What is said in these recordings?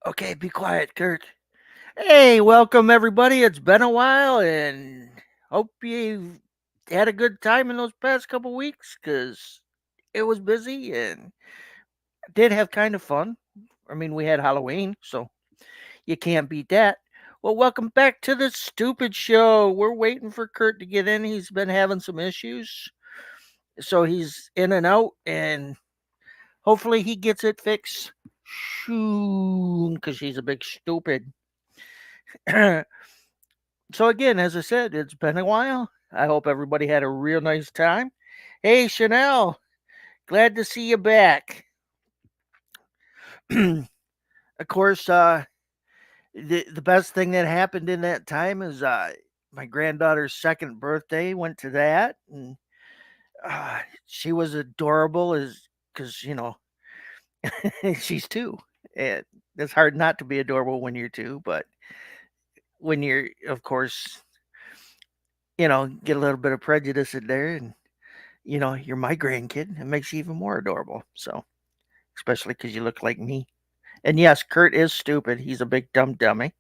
Okay, be quiet, Kurt. Hey, welcome everybody. It's been a while, and hope you had a good time in those past couple weeks because it was busy and did have kind of fun. I mean, we had Halloween, so you can't beat that. Well, welcome back to the stupid show. We're waiting for Kurt to get in. He's been having some issues, so he's in and out, and hopefully he gets it fixed soon because he's a big stupid. So again, as I said, it's been a while. I hope everybody had a real nice time. Hey, Chanel, glad to see you back. Of course, the best thing that happened in that time is my granddaughter's second birthday. Went to that, and she was adorable. As because she's two, and it's hard not to be adorable when you're two. But when you're, of course, get a little bit of prejudice in there, and you're my grandkid. It makes you even more adorable. So, especially because you look like me. And yes, Kurt is stupid. He's a big dumb dummy.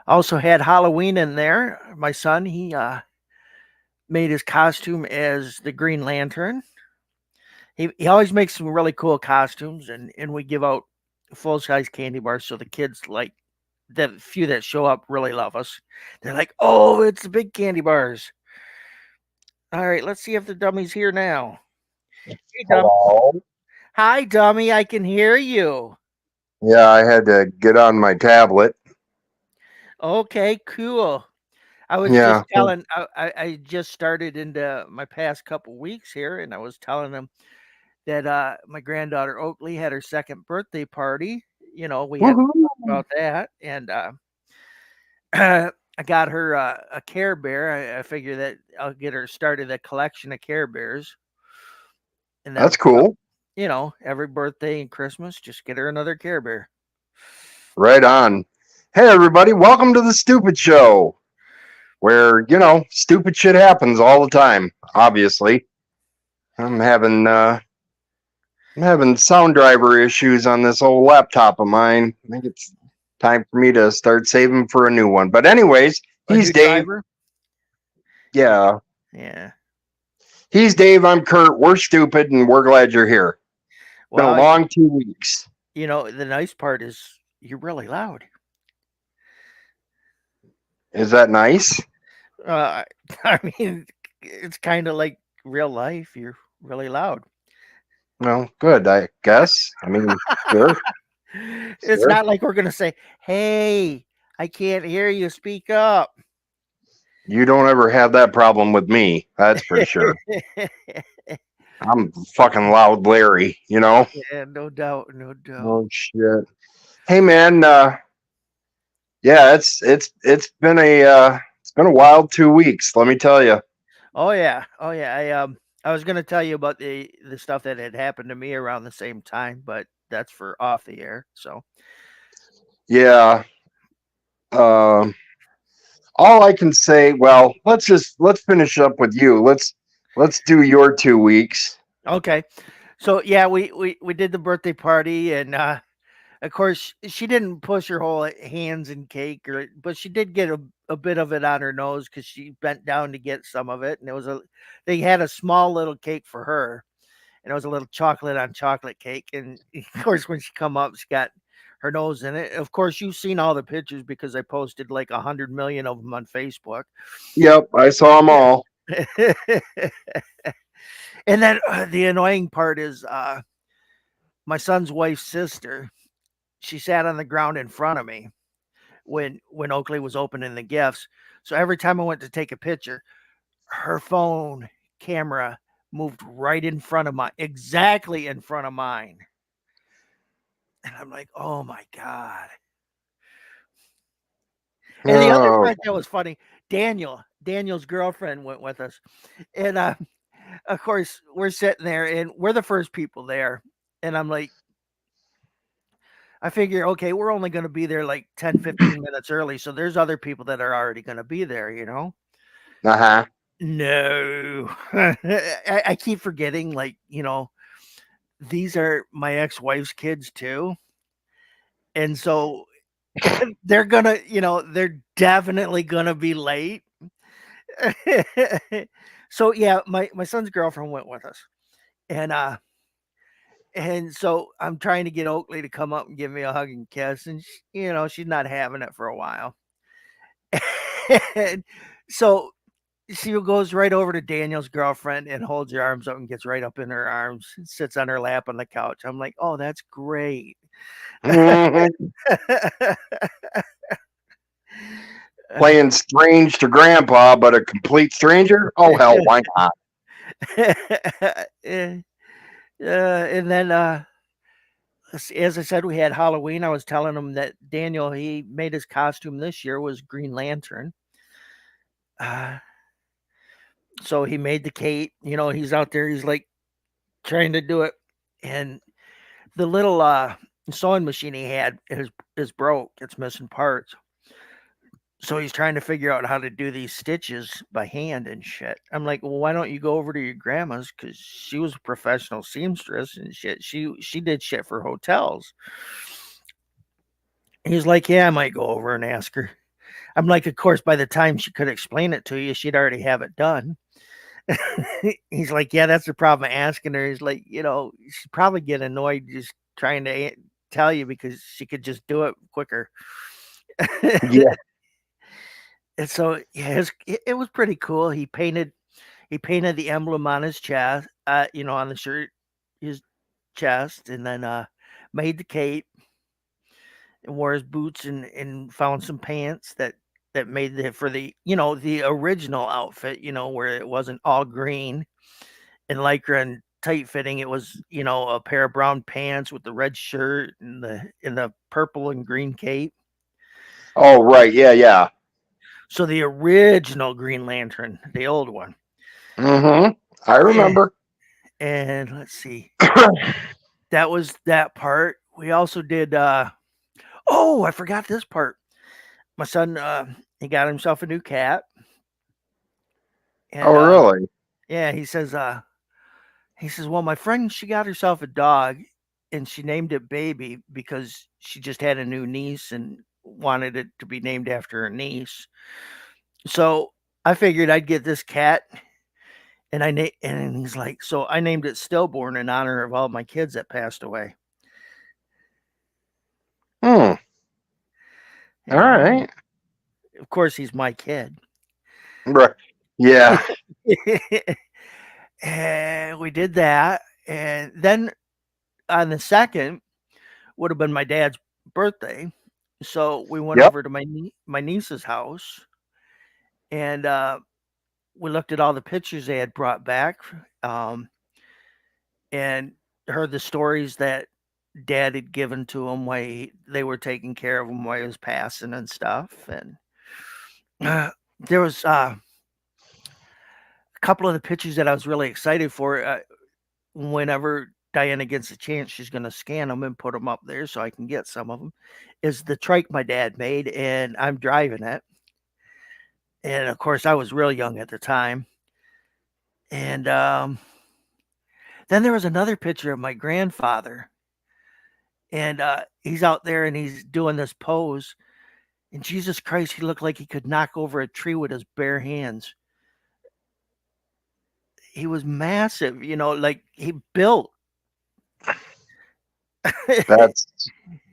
Also had Halloween in there. My son, he made his costume as the Green Lantern. He always makes some really cool costumes, and we give out full size candy bars so the kids like the few that show up really love us. They're like, "Oh, it's the big candy bars." All right, let's see if the dummy's here now. Hey, dummy. Hello. Hi, dummy. I can hear you. Yeah, I had to get on my tablet. Okay, cool. I was Yeah. just telling. I just started into my past couple weeks here, and I was telling them that my granddaughter Oakley had her second birthday party. We had Woohoo. about that, and I got her a Care Bear. I figure that I'll get her started a collection of Care Bears, and then That's cool. every birthday and Christmas, just get her another Care Bear. Right on. Hey, everybody. Welcome to the Stupid Show, where, stupid shit happens all the time, obviously. I'm having, uh, I'm having sound driver issues on this old laptop of mine. I think it's time for me to start saving for a new one. But, anyways, A he's new Dave. driver. Yeah. Yeah. He's Dave. I'm Kurt. We're stupid, and we're glad you're here. Been a Well, long 2 weeks. the nice part is you're really loud. Is that nice? Uh, I mean, it's kind of like real life. You're really loud. Well, good, I guess. I mean, sure, It's sure. not like we're gonna say, "Hey, I can't hear you. Speak up." You don't ever have that problem with me, that's for sure. I'm fucking loud Larry. Yeah, no doubt, no doubt. Oh shit. Hey man, yeah, it's been a wild 2 weeks, let me tell you. Oh yeah, oh yeah. I was gonna tell you about the stuff that had happened to me around the same time, but that's for off the air. So Yeah. Um all I can say, well, let's finish up with you. Let's do your 2 weeks. okay, so yeah, we did the birthday party, and of course, she didn't push her whole hands in cake, but she did get a bit of it on her nose because she bent down to get some of it, and they had a small little cake for her, and it was a little chocolate on chocolate cake, and of course, when she come up, she got her nose in it. Of course, you've seen all the pictures because I posted like 100 million of them on Facebook. Yep, I saw them all. And then the annoying part is my son's wife's sister. She sat on the ground in front of me when Oakley was opening the gifts. So every time I went to take a picture, her phone camera moved right in front of mine, exactly in front of mine. And I'm like, oh my God. And the other Oh, part that was funny, Daniel's girlfriend went with us. And of course, we're sitting there and we're the first people there. And I'm like, I figure, okay, we're only going to be there like 10, 15 minutes early. So there's other people that are already going to be there. uh-huh. No. I keep forgetting, like, these are my ex-wife's kids too. And so they're gonna, they're definitely gonna be late. So yeah, my son's girlfriend went with us. And so I'm trying to get Oakley to come up and give me a hug and kiss, and she's not having it for a while. And so she goes right over to Daniel's girlfriend and holds her arms up and gets right up in her arms and sits on her lap on the couch. I'm like, oh, that's great. Playing strange to grandpa, but a complete stranger? Oh, hell, why not? And then, as I said, we had Halloween. I was telling him that Daniel, he made his costume this year was Green Lantern. So he made the cape. He's out there. He's like trying to do it, and the little sewing machine he had is broke. It's missing parts. So he's trying to figure out how to do these stitches by hand and shit. I'm like, well, why don't you go over to your grandma's? Because she was a professional seamstress and shit. She did shit for hotels. He's like, yeah, I might go over and ask her. I'm like, of course, by the time she could explain it to you, she'd already have it done. He's like, yeah, that's the problem asking her. He's like, she'd probably get annoyed just trying to tell you because she could just do it quicker. Yeah. And so yeah, it was pretty cool. He painted the emblem on his chest, on the shirt, his chest, and then made the cape and wore his boots and found some pants that made it for the original outfit, where it wasn't all green and lycra and tight fitting. It was, a pair of brown pants with the red shirt and the purple and green cape. Oh, right. Yeah, yeah. So the original Green Lantern, the old one. Mm-hmm. I remember. And let's see. That was that part. We also did oh, I forgot this part. My son he got himself a new cat. And Oh, really? yeah, he says, well, my friend, she got herself a dog and she named it Baby because she just had a new niece and wanted it to be named after her niece. So I figured I'd get this cat, and and he's like, so I named it Stillborn in honor of all my kids that passed away. All right. Of course, he's my kid. Right. Yeah. And we did that, and then on the second would have been my dad's birthday, so we went Yep. over to my niece's house, and we looked at all the pictures they had brought back, and heard the stories that dad had given to him while they were taking care of him while he was passing and stuff. And there was a couple of the pictures that I was really excited for. Whenever Diana gets a chance, she's going to scan them and put them up there so I can get some of them. Is the trike my dad made, and I'm driving it. And of course, I was real young at the time. And then there was another picture of my grandfather, and he's out there and he's doing this pose. And Jesus Christ, he looked like he could knock over a tree with his bare hands. He was massive, like he built.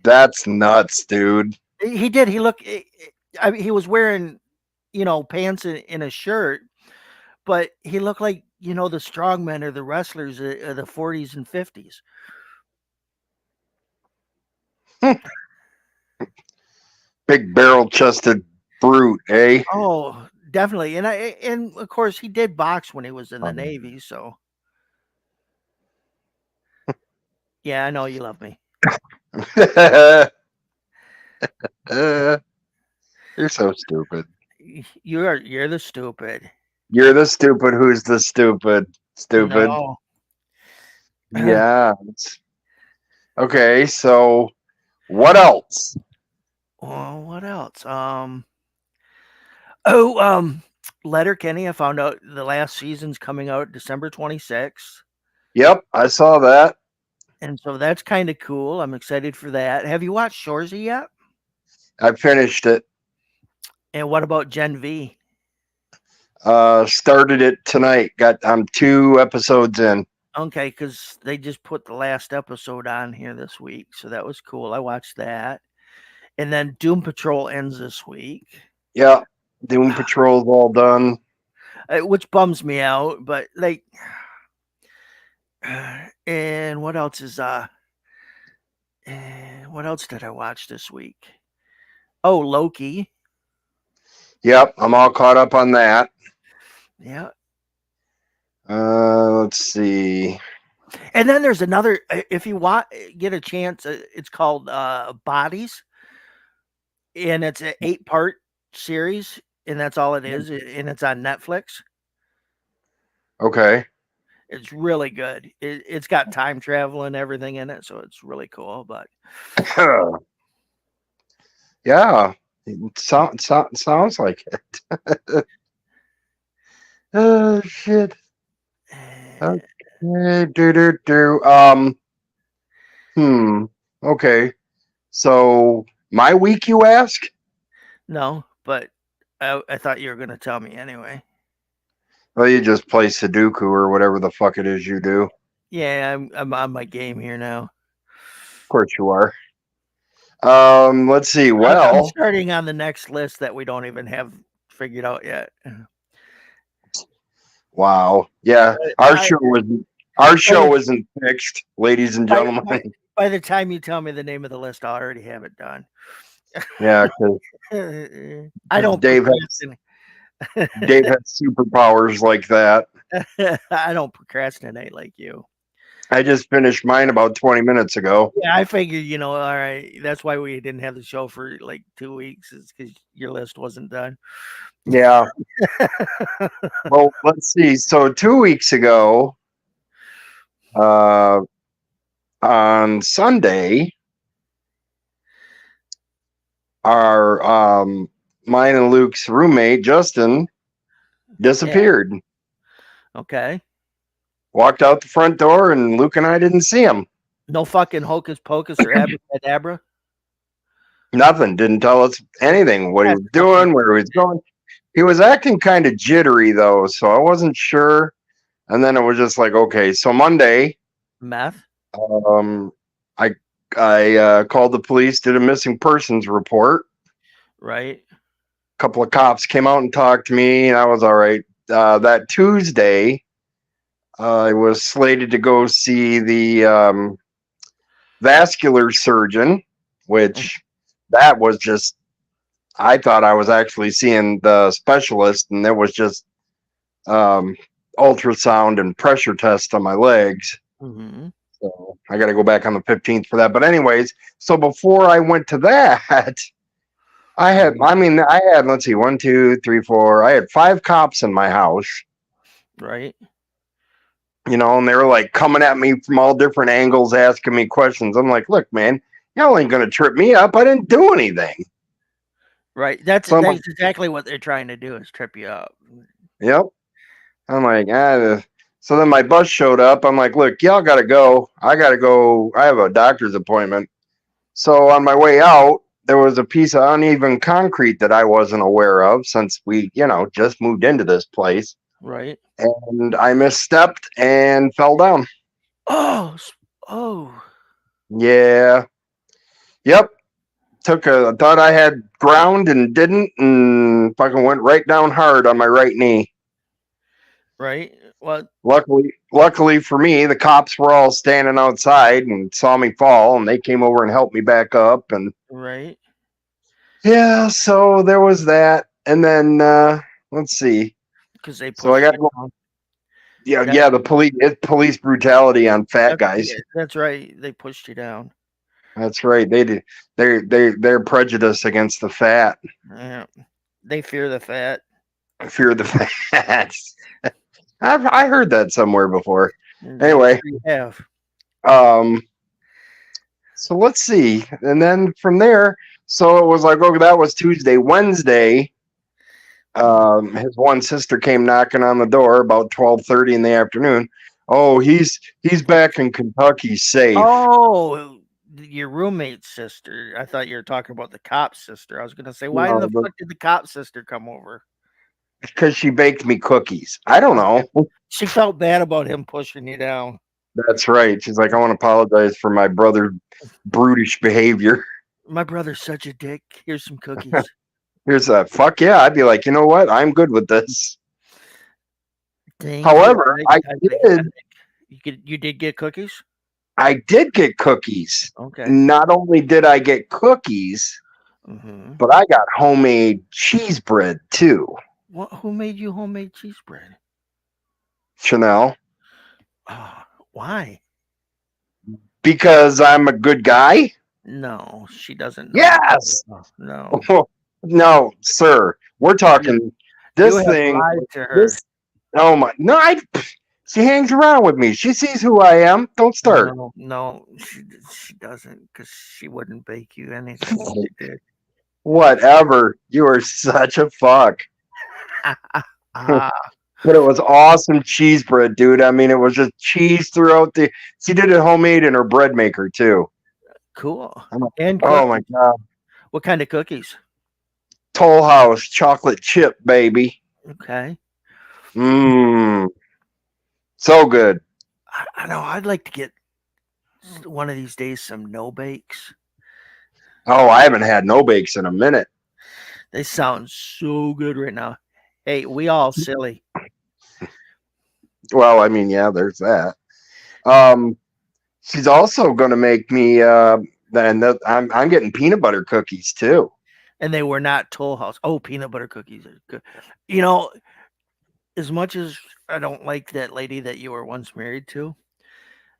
That's nuts, dude. He did. He looked. I mean, he was wearing, pants and a shirt, but he looked like the strongmen or the wrestlers of the 40s and 50s. Big barrel chested brute, eh? Oh, definitely. And of course he did box when he was in the Navy. So yeah, I know you love me. You're so stupid. You're the stupid. You're the stupid who's the stupid. Stupid. No. Yeah. Okay, so what else? Well, what else? Letterkenny. I found out the last season's coming out December 26th. Yep, I saw that. And so that's kind of cool. I'm excited for that. Have you watched Shorzy yet? I finished it. And what about Gen V? Started it tonight. I'm 2 episodes in. Okay, because they just put the last episode on here this week, so that was cool. I watched that, and then Doom Patrol ends this week. Yeah, Doom Patrol's all done. Which bums me out, but like, and what else is what else did I watch this week? Oh, Loki. Yep, I'm all caught up on that. Yeah. Let's see. And then there's another. If you get a chance, it's called Bodies, and it's an 8-part series, and that's all it is, and it's on Netflix. Okay. It's really good. It's got time travel and everything in it, so it's really cool. But yeah, it sounds like it. Oh shit. Okay. Okay. So my week, you ask? No, but I thought you were going to tell me anyway. Well, you just play Sudoku or whatever the fuck it is you do. Yeah, I'm on my game here now. Of course you are. Let's see. Well, I'm starting on the next list that we don't even have figured out yet. Wow. Yeah, our show isn't fixed, ladies and gentlemen. By the time you tell me the name of the list, I already have it done. Yeah, I don't. Dave has superpowers like that. I don't procrastinate like you. I just finished mine about 20 minutes ago. Yeah, I figured, all right. That's why we didn't have the show for like 2 weeks, is because your list wasn't done. Yeah. Well, let's see. So 2 weeks ago, on Sunday, our mine and Luke's roommate Justin disappeared. Yeah. Okay. Walked out the front door, and Luke and I didn't see him. No fucking hocus pocus or abracadabra. Nothing. Didn't tell us anything. What he was doing, where he was going. He was acting kind of jittery though, so I wasn't sure. And then it was just like, okay. So Monday, meth. I called the police, did a missing persons report. Right. A couple of cops came out and talked to me, and I was all right. That Tuesday, I was slated to go see the vascular surgeon, which that was just, I thought I was actually seeing the specialist, and there was just ultrasound and pressure tests on my legs. Mm-hmm. So I got to go back on the 15th for that. But anyways, so before I went to that, I had, let's see, 1, 2, 3, 4. I had 5 cops in my house. Right. And they were like coming at me from all different angles, asking me questions. I'm like, look, man, y'all ain't going to trip me up. I didn't do anything. Right. That's exactly what they're trying to do, is trip you up. Yep. I'm like, So then my bus showed up. I'm like, look, y'all got to go. I got to go. I have a doctor's appointment. So on my way out, there was a piece of uneven concrete that I wasn't aware of, since we, just moved into this place. Right. And I misstepped and fell down. Oh. Yeah. Yep. Thought I had ground and didn't, and fucking went right down hard on my right knee. Right. Well, luckily for me, the cops were all standing outside and saw me fall, and they came over and helped me back up. And right. Yeah, so there was that, and then let's see. Because they. So I got to go. Yeah. The police brutality on fat guys. That's right. They pushed you down. That's right. They do. They're prejudiced against the fat. Yeah. They fear the fat. Fear the fat. I heard that somewhere before. Anyway. You have. So let's see. And then from there, so it was like, okay, that was Tuesday. Wednesday, his one sister came knocking on the door about 12:30 in the afternoon. Oh, he's back in Kentucky safe. Oh, your roommate's sister. I thought you were talking about the cop's sister. I was gonna say, why in the No, fuck did the cop's sister come over? because she baked me cookies. I don't Okay. know. She felt bad about him pushing you down. That's right. She's like, I want to apologize for my brother's brutish behavior. My brother's such a dick. Here's some cookies. Here's a fuck yeah. I'd be like, you know what? I'm good with this. Thank you. However, You did get cookies? I did get cookies. Okay. Not only did I get cookies, Mm-hmm. but I got homemade cheese bread too. What? Who made you homemade cheese bread? Chanel. Why? Because I'm a good guy? No, she doesn't know. Yes. No. No, sir. We're talking this You have thing. lied to her. Oh my! No, she hangs around with me. She sees who I am. Don't start. No, she doesn't, because she wouldn't bake you anything if she did. Whatever. You are such a fuck. Ah, But it was awesome cheese bread, dude. I mean, it was just cheese throughout the. She did it homemade in her bread maker too. cool. Oh And my god! what kind of cookies? Toll House chocolate chip, baby. Okay. Mmm. So good. I know. I'd like to get one of these days some no bakes. Oh, I haven't had no bakes in a minute. They sound so good right now. Hey, we all silly. Well, I mean, yeah, there's that. She's also going to make me. I'm getting peanut butter cookies too. And they were not Toll House. Oh, peanut butter cookies are good. You know, as much as I don't like that lady that you were once married to,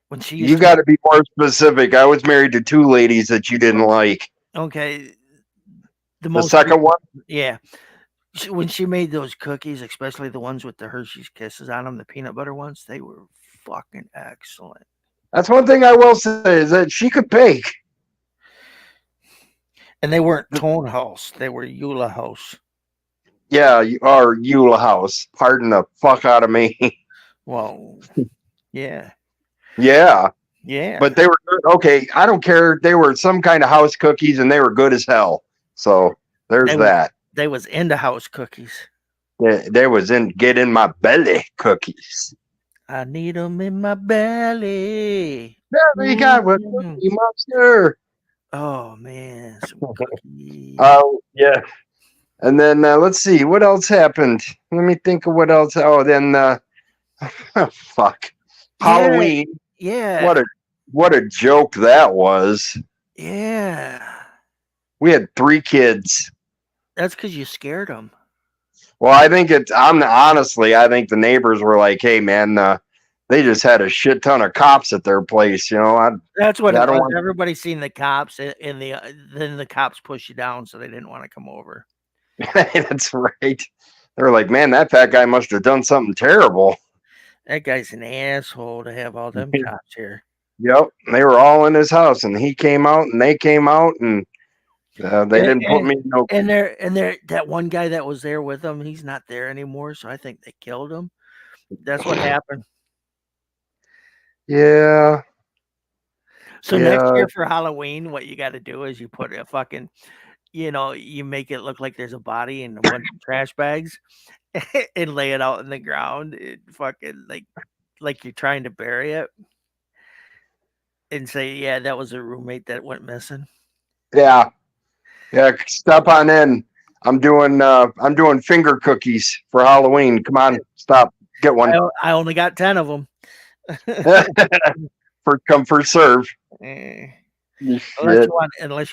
when she used You got to be more specific. I was married to two ladies that you didn't like. okay, The second one, yeah. When she made those cookies, especially the ones with the Hershey's Kisses on them, the peanut butter ones, they were fucking excellent. that's one thing I will say is that she could bake. And they weren't Tone House; they were Eula House. Yeah, or Eula House. Pardon the fuck out of me. Well, yeah, Yeah, yeah. but they were good. Okay. I don't care. They were some kind of house cookies, and they were good as hell. So there's that. They was into house cookies. There was get in my belly cookies. I need them in my belly. There you got with Cookie Monster. Oh man, some cookies. Oh yeah. And then let's see what else happened. Let me think of what else. Oh, then fuck, Halloween. Yeah. What a joke that was. Yeah. We had 3 kids. That's because you scared them. Well, I think honestly, I think the neighbors were like, "Hey, man, they just had a shit ton of cops at their place." You know, That's what I it don't was. want- Everybody's seen the cops, and then the cops push you down, so they didn't want to come over. That's right. They were like, "Man, that fat guy must have done something terrible." That guy's an asshole to have all them cops here. Yep, they were all in his house, and he came out, and they came out, and they didn't put me. No, and they're that one guy that was there with them. He's not there anymore, so I think they killed him. That's what happened. yeah. So next year for Halloween, what you got to do is you put a fucking, you make it look like there's a body in a bunch of trash bags, and lay it out in the ground. It fucking like you're trying to bury it, and say, yeah, that was a roommate that went missing. Yeah. Stop on in. I'm doing finger cookies for Halloween. Come on, stop. Get one. I only got 10 of them. For come first serve. Unless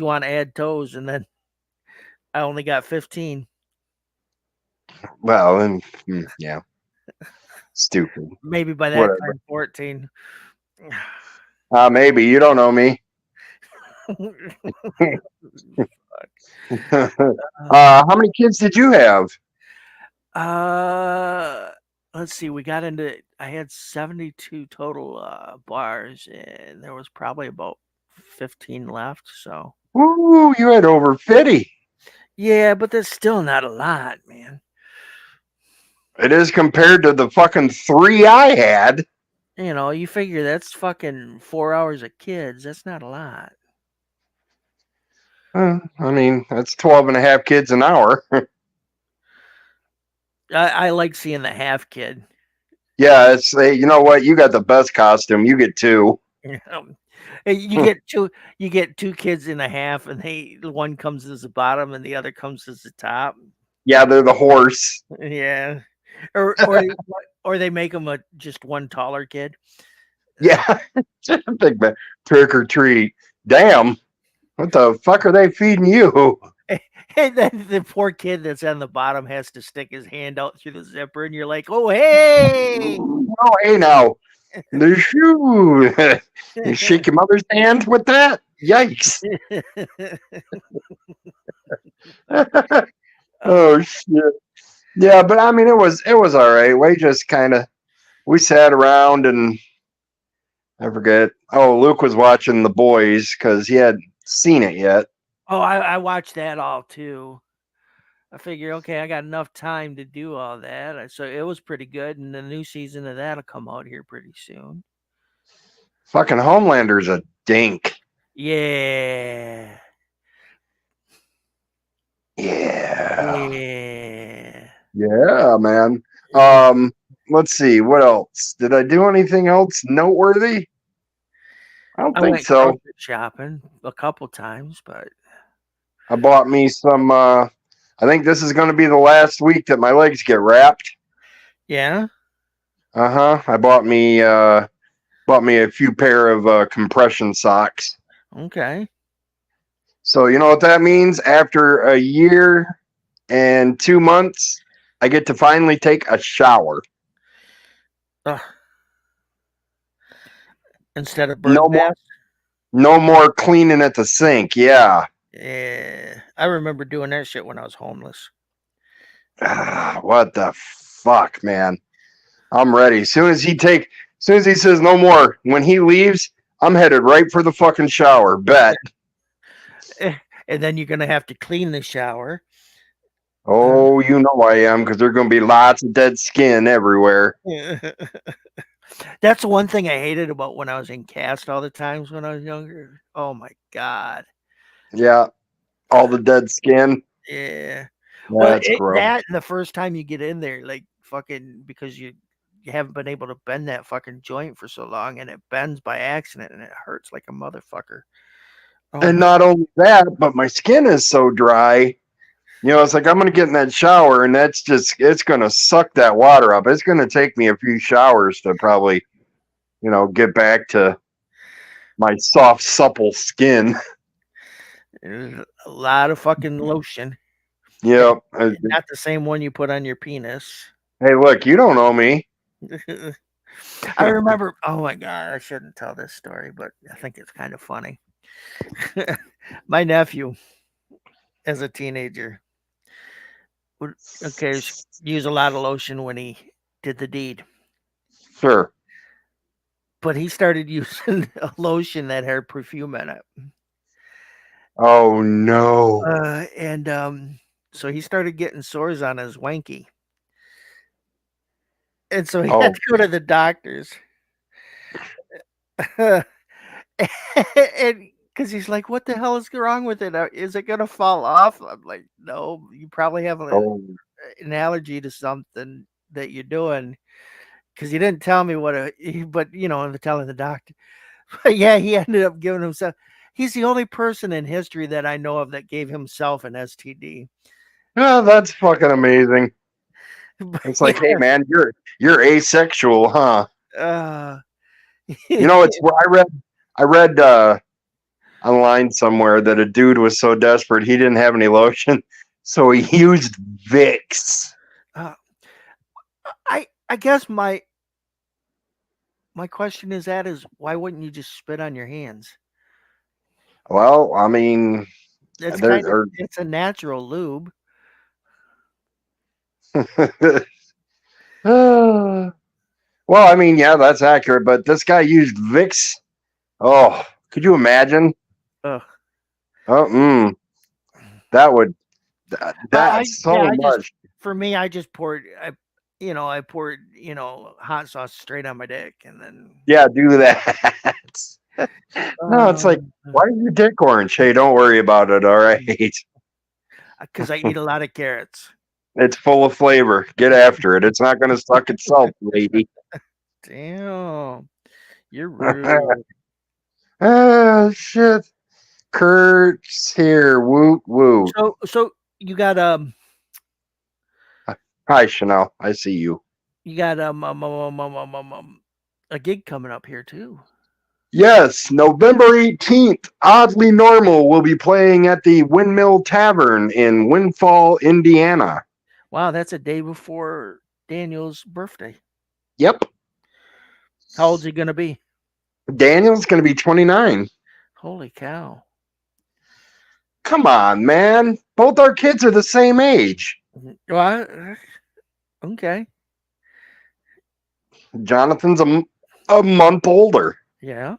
you want to add toes, and then I only got 15. Well, yeah. Stupid. Maybe by that time 14. Maybe you don't know me. How many kids did you have? Let's see. I had 72 total bars, and there was probably about 15 left. So, ooh, you had over 50. Yeah, but that's still not a lot, man. It is compared to the fucking 3 I had. You figure that's fucking 4 hours of kids. That's not a lot. I mean, that's 12 and a half kids an hour. I like seeing the half kid. Yeah, it's you know what? You got the best costume. You get two. You get two kids in a half, and one comes as the bottom, and the other comes as the top. Yeah, they're the horse. Yeah, or they make them just one taller kid. Yeah, big man. Trick or treat. Damn, what the fuck are they feeding you? And then the poor kid that's on the bottom has to stick his hand out through the zipper, and you're like, "Oh, hey!" Oh, hey now, the shoe. You shake your mother's hand with that? Yikes! Oh shit. Yeah, but I mean, it was all right. We sat around and I forget. Oh, Luke was watching The Boys because he hadn't seen it yet. Oh, I watched that all too. I figure, okay, I got enough time to do all that. So it was pretty good, and the new season of that'll come out here pretty soon. Fucking Homelander's a dink. Yeah. Yeah. Yeah. Yeah, man. Let's see. What else? Did I do anything else noteworthy? I don't I think went so. grocery shopping a couple times, but I bought me some I think this is gonna be the last week that my legs get wrapped. yeah. Uh-huh. I bought me a few pair of compression socks. Okay. So you know what that means? After a year and 2 months, I get to finally take a shower. Ugh. Instead of No bird more, bath. no more cleaning at the sink. Yeah. Yeah. I remember doing that shit when I was homeless. What the fuck, man? I'm ready. As soon as he says no more, when he leaves, I'm headed right for the fucking shower. Bet. And then you're gonna have to clean the shower. Oh, you know I am, because there's gonna be lots of dead skin everywhere. That's one thing I hated about when I was in cast all the times when I was younger. Oh my god. Yeah, all the dead skin. Yeah. Well, That's gross. that and the first time you get in there, like fucking because you haven't been able to bend that fucking joint for so long, and it bends by accident, and it hurts like a motherfucker. Oh And my! not only that, but my skin is so dry. It's like I'm gonna get in that shower, and it's gonna suck that water up. It's gonna take me a few showers to probably, get back to my soft, supple skin. There's a lot of fucking lotion. Yeah. Not the same one you put on your penis. Hey, look, you don't know me. I remember. Oh my god! I shouldn't tell this story, but I think it's kind of funny. My nephew, as a teenager, would use a lot of lotion when he did the deed. Sure. But he started using a lotion that had perfume in it. Oh no. And so he started getting sores on his wanky. And so he had Oh, to go to the doctors. And because he's like, what the hell is wrong with it? Is it going to fall off? I'm like, no, you probably have oh. an allergy to something that you're doing. Because he didn't tell me but telling the doctor. But yeah, he ended up giving himself. He's the only person in history that I know of that gave himself an STD. Yeah, that's fucking amazing. It's like, hey man, you're asexual, huh? It's where I read online somewhere that a dude was so desperate he didn't have any lotion, so he used Vicks. I guess my question is why wouldn't you just spit on your hands? Well, I mean, it's a natural lube. Well, I mean, yeah, that's accurate, but this guy used Vicks. Oh, could you imagine? Ugh. Oh, that's so much. For me, I just poured. I poured, hot sauce straight on my dick, and then Yeah, do that. No, it's like, um, why is your dick orange? Hey, don't worry about it. All right. because I eat a lot of carrots. It's full of flavor. Get after it. It's not going to suck itself, lady. Damn, you're rude. Ah, shit. Kurt's here. Woot woot. So you got Hi, Chanel. I see you. a gig coming up here too. Yes, November 18th, Oddly Normal will be playing at the Windmill Tavern in Windfall, Indiana. Wow, that's a day before Daniel's birthday. Yep. How old's he gonna be? Daniel's going to be 29. Holy cow! Come on, man. Both our kids are the same age. Well, okay, Jonathan's a month older. yeah.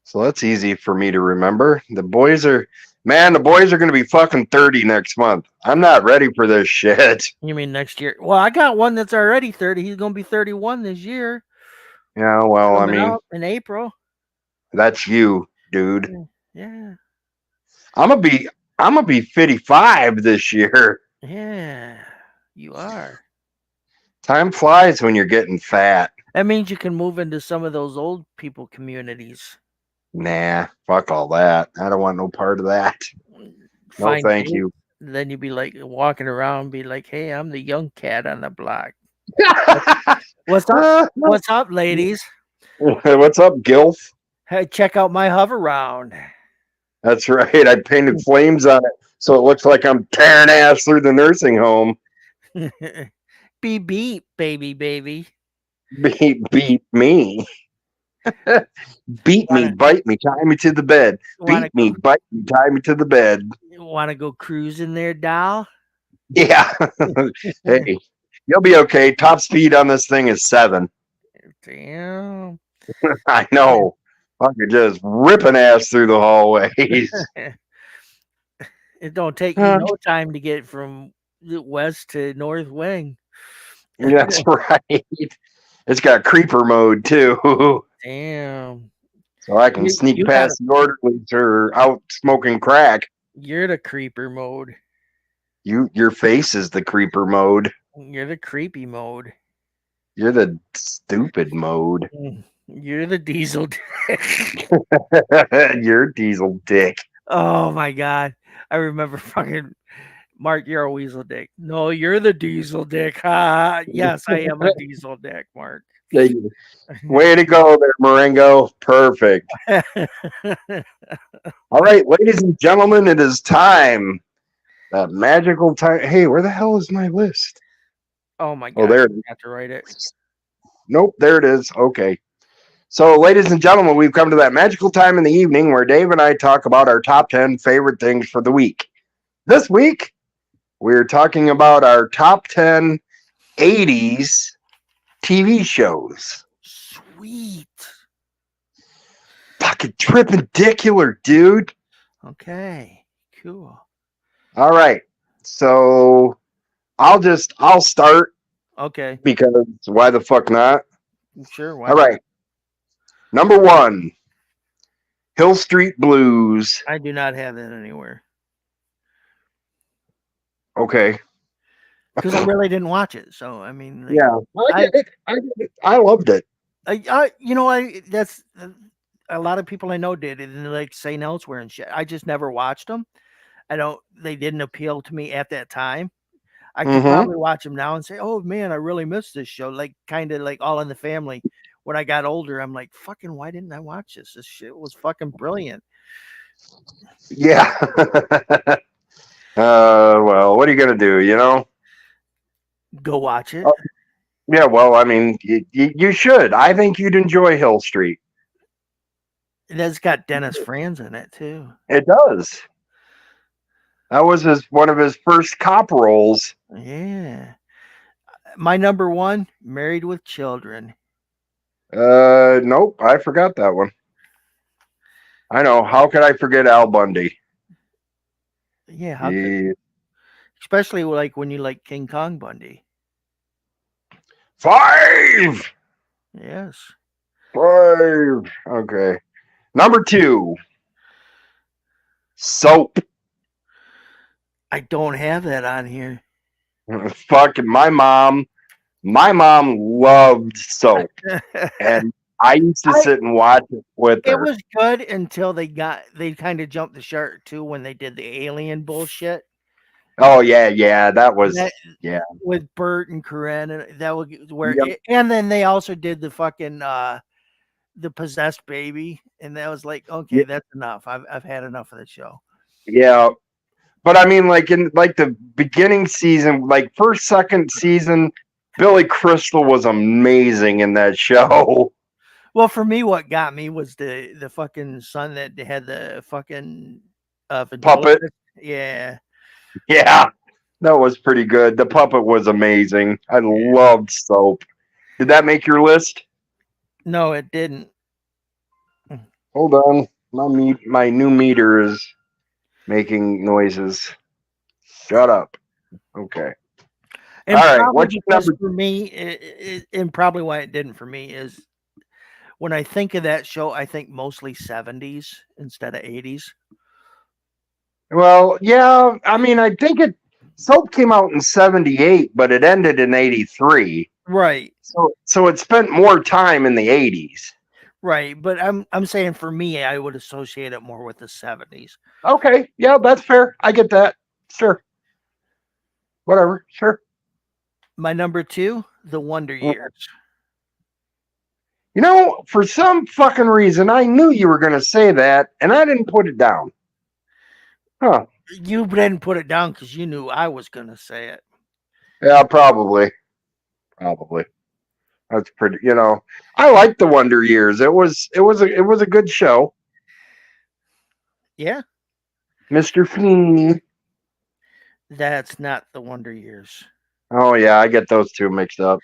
So that's easy for me to remember. The boys are going to be fucking 30 next month. I'm not ready for this shit. You mean next year? Well, I got one that's already 30. He's gonna be 31 this year. Yeah, well, I Coming mean, out in April. that's you, dude. Yeah, I'm gonna be 55 this year. yeah. You are. Time flies when you're getting fat. That means you can move into some of those old people communities. Nah, fuck all that. I don't want no part of that. No, Find thank kids. you. Then you'd be like walking around, be like, "Hey, I'm the young cat on the block. What's up? What's up, ladies? What's up, Gilf? Hey, check out my hover round." That's right. I painted flames on it so it looks like I'm tearing ass through the nursing home. Beep beep, baby. Beat me. Beat me, bite me, tie me to the bed. Beat me, bite me, tie me to the bed. Want to go cruising there, doll? Yeah. Hey, you'll be okay. Top speed on this thing is 7. Damn. I know. Fucking just ripping ass through the hallways. It don't take you no time to get from the west to north wing. That's right. It's got creeper mode too. Damn. So I can sneak past the orderlies who are out smoking crack. You're the creeper mode. Your face is the creeper mode. You're the creepy mode. You're the stupid mode. You're the diesel dick. You're diesel dick. Oh my god. I remember fucking Mark, you're a weasel dick. No, you're the diesel dick. Yes, I am a diesel dick, Mark. Way to go there, Marengo. Perfect. All right, ladies and gentlemen, it is time. That magical time. Hey, where the hell is my list? Oh my god. Oh, there. I have to write it. Nope, there it is. Okay. So, ladies and gentlemen, we've come to that magical time in the evening where Dave and I talk about our top 10 favorite things for the week. This week, we're talking about our top 10 80s TV shows. Sweet. Fucking trippin' dude. Okay, cool. All right. So I'll start. Okay. Because why the fuck not? Sure. Why All right. Number 1, Hill Street Blues. I do not have that anywhere. Okay. Because I really didn't watch it. So, I mean. Like, yeah. I loved it. That's a lot of people I know did it and like St. Elsewhere and shit. I just never watched them. They didn't appeal to me at that time. I could probably watch them now and say, "Oh man, I really missed this show." Like kind of like All in the Family. When I got older, I'm like, "Fucking, why didn't I watch this? This shit was fucking brilliant." Yeah. Well, what are you gonna do? You know, go watch it. Yeah. Well, I mean, you should. I think you'd enjoy Hill Street. It's got Dennis Franz in it too. It does. That was one of his first cop roles. Yeah. My number 1, Married with Children. Nope, I forgot that one. I know. How could I forget Al Bundy? Yeah. especially like when you like King Kong Bundy. 5. Yes. 5. Okay. Number 2. Soap. I don't have that on here. Fucking my mom loved Soap, and I used to sit and watch it with It her. was good until they kind of jumped the shark too when they did the alien bullshit. Oh yeah, that was That yeah. with Bert and Corinne, and that was where. Yep. And then they also did the fucking the possessed baby, and that was like, okay, that's enough. I've had enough of the show. Yeah, but I mean, like in like the beginning season, like first, second season, Billy Crystal was amazing in that show. Well, for me, what got me was the fucking son that had the fucking Puppet, ventriloquist. Yeah, yeah, that was pretty good. The puppet was amazing. I yeah. loved Soap. Did that make your list? No, it didn't. Hold on, my new meter is making noises. Shut up. Okay. And All right. probably What's your because number? for me, and probably why it didn't for me is when I think of that show, I think mostly 70s instead of 80s. Well, yeah. I mean, I think Soap came out in '78, but it ended in '83. Right, So it spent more time in the '80s. right. But I'm saying for me, I would associate it more with the 70s. Okay. Yeah, that's fair. I get that. Sure. Whatever. Sure. My number 2, The Wonder Years. You know, for some fucking reason, I knew you were going to say that, and I didn't put it down. Huh. You didn't put it down because you knew I was gonna say it. Yeah, probably. Probably. That's pretty. I liked the Wonder Years. It was a good show. Yeah, Mr. Feeney. that's not The Wonder Years. Oh yeah, I get those two mixed up.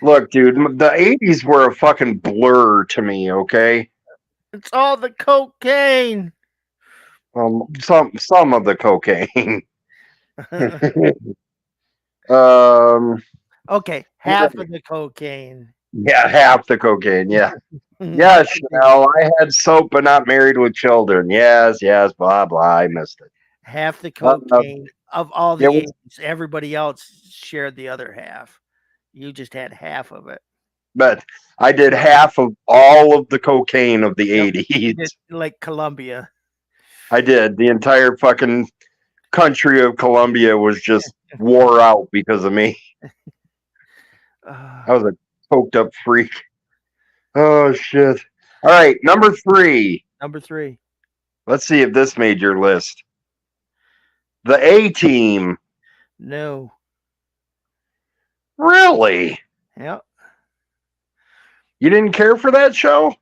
Look, dude, the '80s were a fucking blur to me. Okay, It's all the cocaine. some of the cocaine. um, Okay, half of the cocaine. yeah, half the cocaine. Yeah, yes, Chanel. I had soap, but not married with children. Yes, yes, blah blah. I missed it. Half the Uh, cocaine of all it the was, 80s. Everybody else shared the other half. You just had half of it. but I did half of all of the cocaine of the Yep. '80s. It's like Colombia. I did. The entire fucking country of Colombia was just wore out because of me. I was a coked up freak. Oh shit. All right, number 3. Number 3. Let's see if this made your list. The A Team. No. Really? Yep. You didn't care for that show?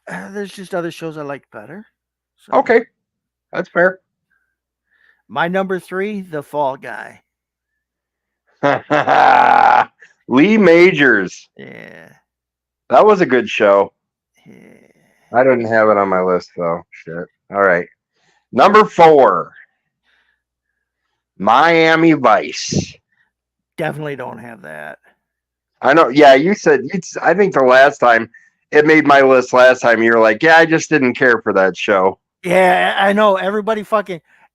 There's just other shows I like better. So. Okay. That's fair. My number 3, The Fall Guy. Lee Majors. Yeah. That was a good show. Yeah. I didn't have it on my list though. Shit. All right. Number 4. Miami Vice. Definitely don't have that. I know. Yeah, you said I think the last time it made my list last time, you were like, yeah, I just didn't care for that show. Yeah, I know. Everybody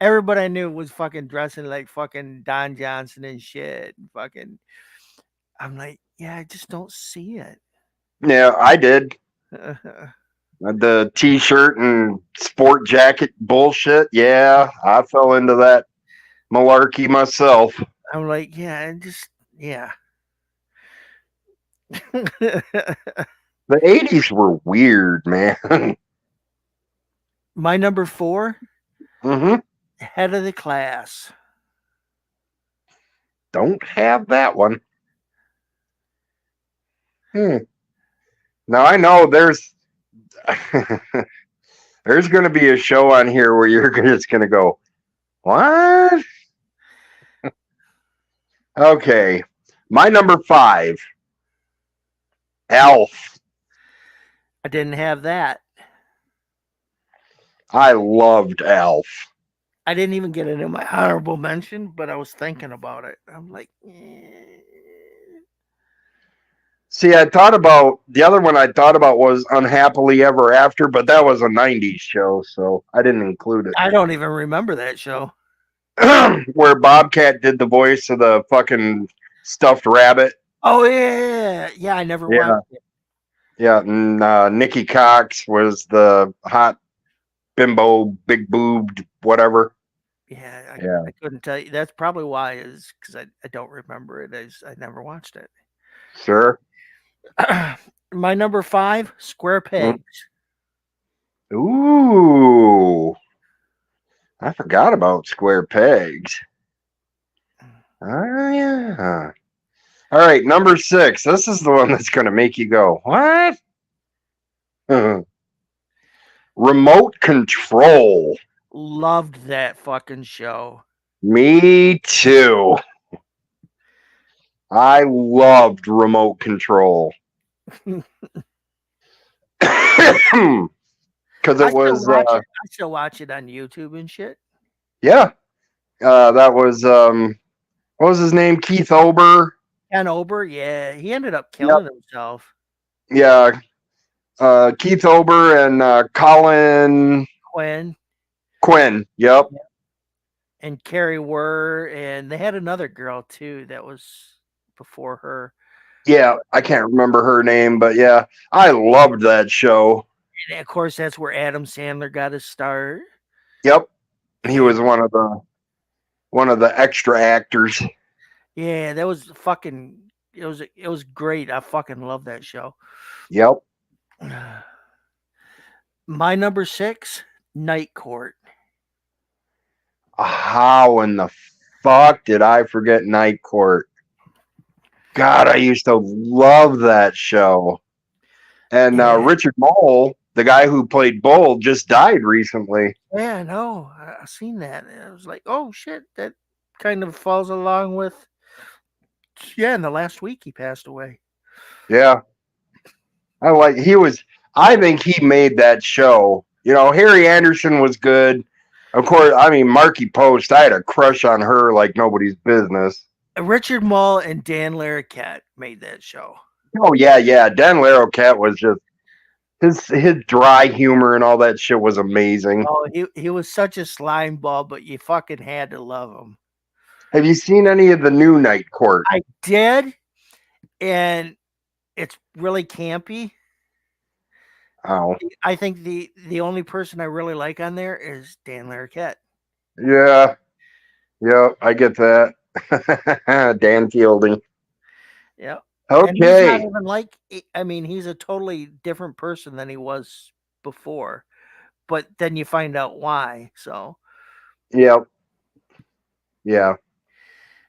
I knew was fucking dressing like fucking Don Johnson and shit. Fucking, I'm like, yeah, I just don't see it. Yeah, I did. The t-shirt and sport jacket bullshit. Yeah, I fell into that malarkey myself. I'm like, yeah, yeah. The '80s were weird, man. My number 4, Head of the Class. Don't have that one. Now I know there's there's going to be a show on here where you're just going to go, what? Okay. My number 5, Alf. I didn't have that. I loved Alf. I didn't even get it in my honorable mention, but I was thinking about it. I'm like, See, I thought about the other one. I thought about was Unhappily Ever After, but that was a '90s show, so I didn't include it. I don't even remember that show. Where Bobcat did the voice of the fucking stuffed rabbit. Oh yeah. I never Yeah, watched it. yeah. And Nikki Cox was the hot bimbo, big boobed, whatever. Yeah, Yeah, I couldn't tell you. That's probably why is because I don't remember it. I never watched it. sure. My number 5, Square Pegs. Ooh, I forgot about Square Pegs. Oh yeah. All right, number 6. This is the one that's going to make you go, what? Remote Control. Loved that fucking show. Me too. I loved Remote Control. Because it was, I still watch it on YouTube and shit. yeah, that was, what was his name? Keith Ober. Ken Ober, yeah, he ended up Yep. killing himself. Yeah, Keith Ober and Colin Quinn Yep. and Carrie were, and they had another girl too that was before her. Yeah, I can't remember her name, but yeah, I loved that show. And of course, that's where Adam Sandler got his start. Yep, he was And one of the extra actors. yeah, that was fucking. It was great. I fucking love that show. Yep. My number 6, Night Court. How in the fuck did I forget Night Court? God, I used to love that show. And Yeah, Richard Mole, the guy who played Bull, just died recently. yeah, no, I seen that. I was like, oh shit, that kind of falls along with. Yeah, in the last week he passed away. Yeah. I think he made that show. You know, Harry Anderson was good. Of course, I mean, Marky Post, I had a crush on her like nobody's business. Richard Mull and Dan Larroquette made that show. Oh, yeah, yeah. Dan Larroquette was just, his dry humor and all that shit was amazing. Oh, he was such a slime ball, but you fucking had to love him. Have you seen any of the new Night Court? I did, and it's really campy. Oh, I think the only person I really like on there is Dan Larroquette. yeah. Yeah, I get that. Dan Fielding. Yeah. And he's not Okay. even like, I mean, he's a totally different person than he was before. But then you find out why. So, Yep. Yeah.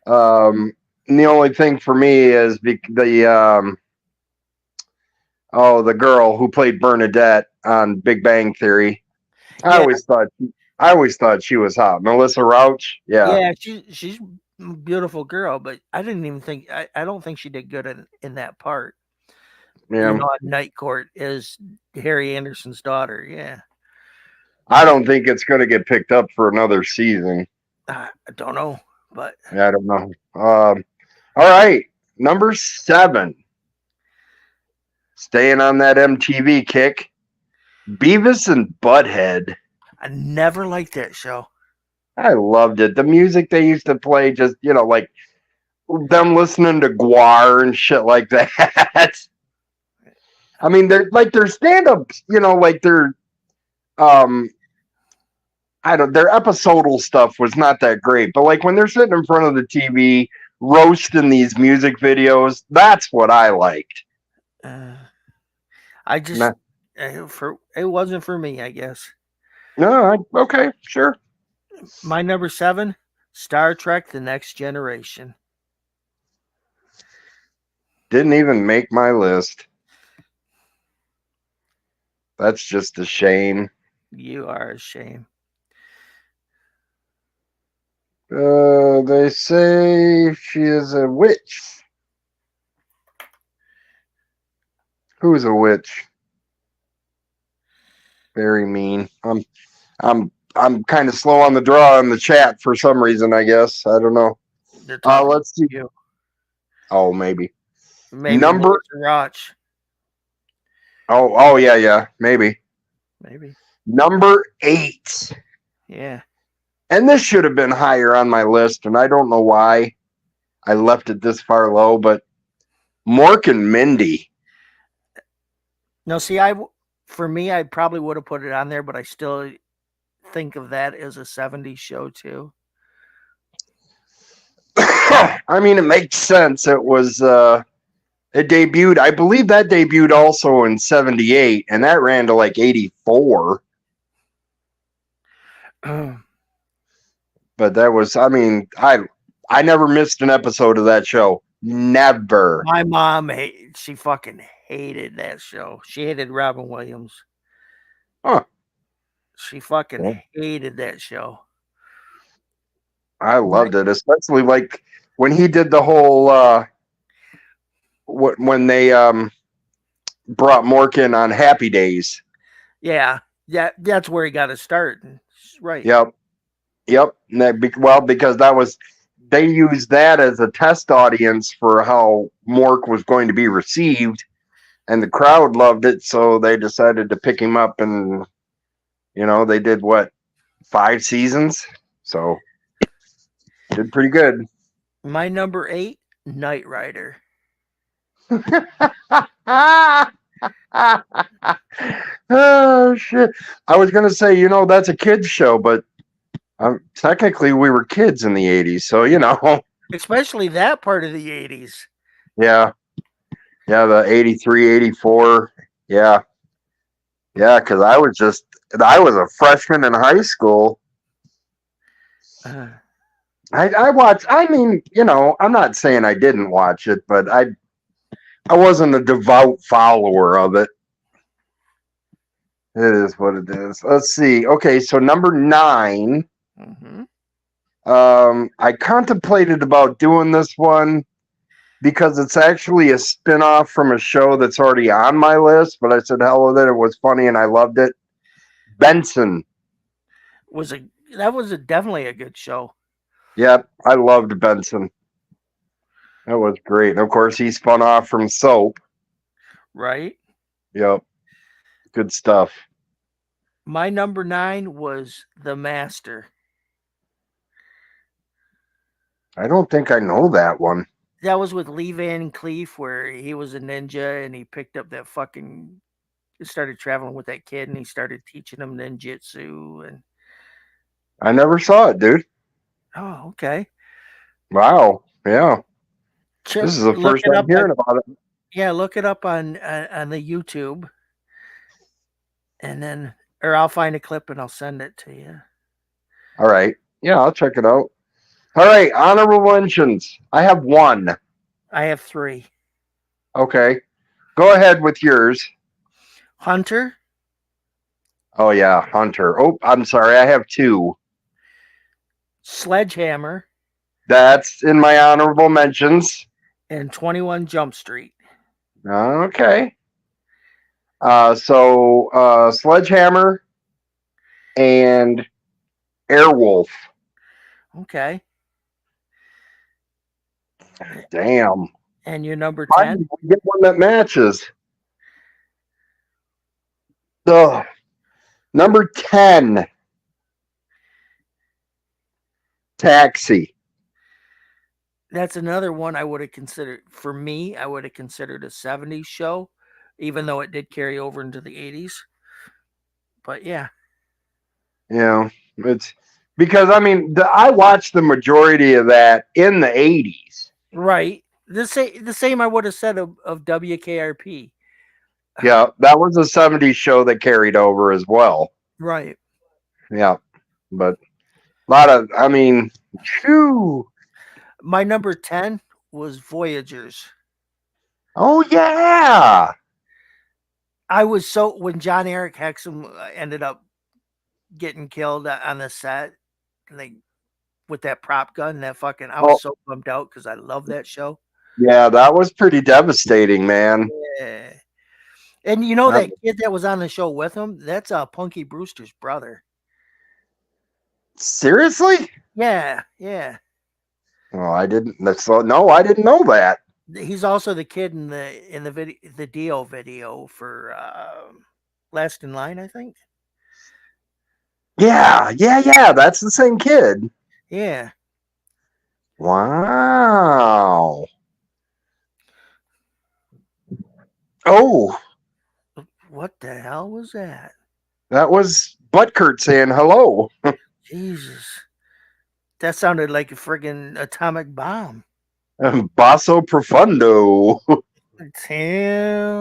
The only thing for me is the girl who played Bernadette on Big Bang Theory. I yeah, always thought she was hot. Melissa Rauch. Yeah. yeah, she's a beautiful girl, but I didn't even think, I don't think she did good in that part. Yeah. On Night Court is Harry Anderson's daughter. Yeah. I don't think it's going to get picked up for another season. I don't know, but I don't know. All right. Number 7. Staying on that MTV kick. Beavis and Butthead. I never liked that show. I loved it. The music they used to play, just, like them listening to Guar and shit like that. I mean, they're like their stand-ups, like their their episodal stuff was not that great, but like when they're sitting in front of the TV roasting these music videos, that's what I liked. I just it wasn't for me, I guess. No, okay, sure. My number 7, Star Trek: The Next Generation. Didn't even make my list. That's just a shame. You are a shame. They say she is a witch. Who's a witch? Very mean. I'm I'm kind of slow on the draw in the chat for some reason. I guess I don't know. They're talking Let's see. to you. Oh, maybe Maybe Melissa Roch. Oh, yeah, maybe. Maybe. Number 8. Yeah. And this should have been higher on my list, and I don't know why I left it this far low, but Mork and Mindy. No, see, for me, I probably would have put it on there, but I still think of that as a 70s show too. I mean, it makes sense. It was it debuted, I believe that debuted also in 78, and that ran to like 84. But that was, I mean, I never missed an episode of that show. Never. My mom, she fucking hated that show. She hated Robin Williams. Huh. She fucking hated that show. I loved it, especially like when he did the whole when they brought Mork in on Happy Days. Yeah, that's where he got to start. Right. Yep. Because that was, they used that as a test audience for how Mork was going to be received, and the crowd loved it, so they decided to pick him up, and they did 5 seasons, so did pretty good. My number 8, Knight Rider. Oh shit! I was gonna say, that's a kids show, but technically we were kids in the 80s, so especially that part of the 80s. Yeah, the 83, 84. Yeah, because I was a freshman in high school. I watched. I mean, I'm not saying I didn't watch it, but I wasn't a devout follower of it. It is what it is. Let's see. Okay, so number 9. Mm-hmm. I contemplated about doing this one because it's actually a spinoff from a show that's already on my list, but I said hell with it. It was funny and I loved it. Benson. That was definitely a good show. Yep, I loved Benson. That was great. And of course, he spun off from Soap. Right. Yep. Good stuff. My number 9 was The Master. I don't think I know that one. That was with Lee Van Cleef, where he was a ninja and he picked up that started traveling with that kid and he started teaching him ninjutsu. And I never saw it, dude. Oh, okay. Wow. Yeah. This is the first time hearing about it. Yeah, look it up on the YouTube. And then, or I'll find a clip and I'll send it to you. All right. Yeah, I'll check it out. All right. Honorable mentions. I have 1. I have 3. Okay. Go ahead with yours. Hunter. Oh, yeah. Hunter. Oh, I'm sorry. I have 2. Sledgehammer. That's in my honorable mentions. And 21 Jump Street. Okay. So Sledgehammer and Airwolf. Okay. Damn. And your number 10? Get one that matches. Ugh. Number 10. Taxi. That's another one I would have considered. For me, I would have considered a 70s show, even though it did carry over into the 80s. But yeah. Yeah, it's because I watched the majority of that in the 80s. Right. The same I would have said of WKRP. Yeah, that was a 70s show that carried over as well. Right. Yeah, but a lot of, phew. My number 10 was Voyagers. Oh, yeah. I was when John Eric Hexum ended up getting killed on the set, with that prop gun, I was so bummed out because I love that show. Yeah, that was pretty devastating, man. Yeah. And that kid that was on the show with him, that's Punky Brewster's brother. Seriously? Yeah. Well, I didn't. No, I didn't know that. He's also the kid in the video, the Dio video for Last in Line, I think. Yeah. That's the same kid. Yeah. Wow. Oh, What the hell was that? that was Buttkurt saying hello. Jesus. That sounded like a friggin' atomic bomb. Basso Profundo. Damn.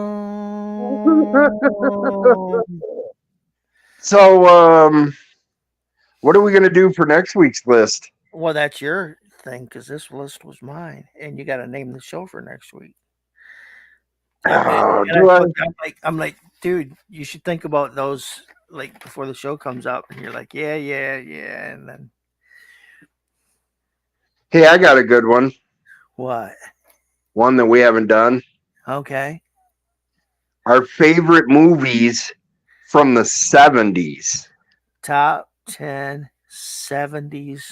So, what are we gonna do for next week's list? Well, that's your thing because this list was mine, and you got to name the show for next week. And Do I? I'm like, dude, you should think about those like before the show comes up, and you're like, yeah, and then Hey, I got a good one. what? One that we haven't done. Okay, Our favorite movies from the 70s. top 10 '70s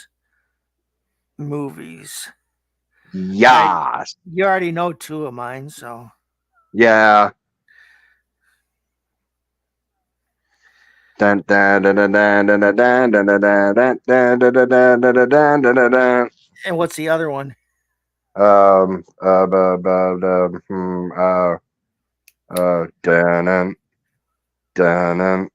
movies. Yeah. You already know two of mine, so Yeah. Dun, dun, dun, dun, dun, dun, dun, dun, dun, dun, dun, dun, dun, dun, dun, dun, dun, dun, dun, dun. and what's the other one? Um, uh, bu- bu- bu- hmm, uh, dun, dun, dun,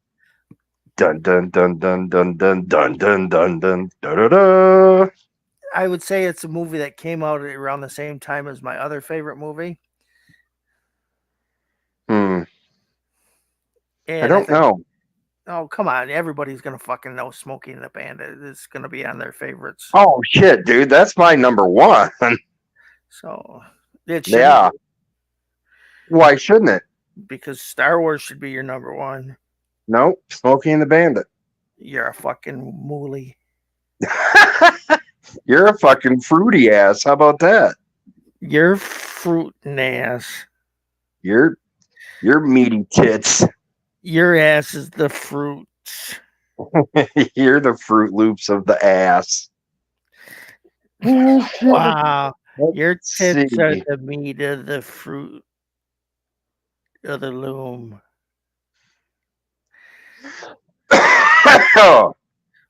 dun, dun, dun, dun, dun, dun, dun, dun, dun, da, da, da. I would say it's a movie that came out around the same time as my other favorite movie. I And don't know. oh, come on. Everybody's going to fucking know Smokey and the Bandit. It's going to be on their favorites. Oh shit, dude, that's my number one. So it should Yeah. Why shouldn't it? because Star Wars should be your number one. Nope. Smokey and the Bandit. You're a fucking mooly. You're a fucking fruity ass. How about that? You're fruit ass. You're meaty tits. Your ass is the fruit. You're the Fruit Loops of the ass. Wow. Your tits see. are the meat of the fruit of the loom.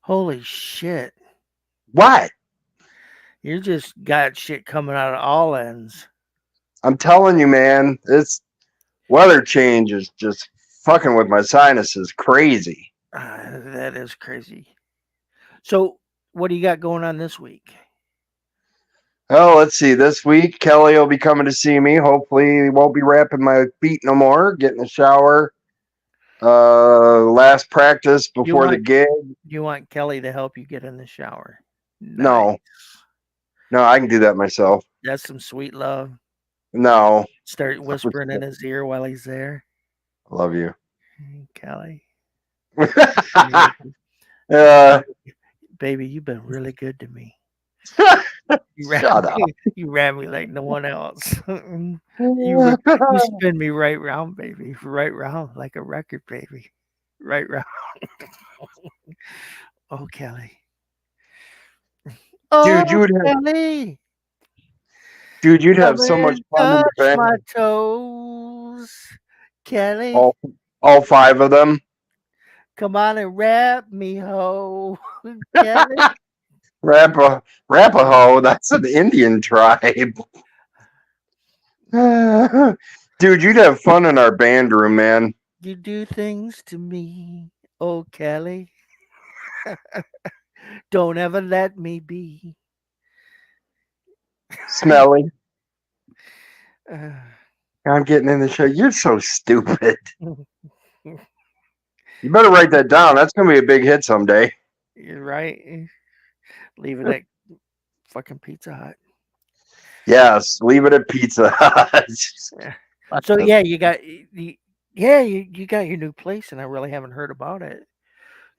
Holy shit. What? You just got shit coming out of all ends. I'm telling you, man, this weather change is just fucking with my sinuses crazy. That is crazy. So, what do you got going on this week? Oh, let's see. This week, Kelly will be coming to see me. Hopefully, he won't be wrapping my feet no more. Getting a shower. Last practice before the gig. You want Kelly to help you get in the shower? Nice. No, I can do that myself. That's some sweet love. No. Start whispering in his ear while he's there. I love you. Kelly. uh, Baby, you've been really good to me. Shut up. You ran me like no one else. You spin me right round, baby. Right round like a record, baby. Right round. Oh, Kelly. Dude, you would have, Kelly. dude, you'd have so much fun in the Touch band. my toes, Kelly. All five of them. Come on and wrap me, ho, Kelly. Rapaho, that's an Indian tribe. Dude, you'd have fun in our band room, man. You do things to me, oh Kelly. Don't ever let me be. Smelly. I'm getting in the show. You're so stupid. You better write that down. That's going to be a big hit someday. You're right. Leave it at fucking Pizza Hut. Yes, leave it at Pizza Hut. So yeah, you got you got your new place, and I really haven't heard about it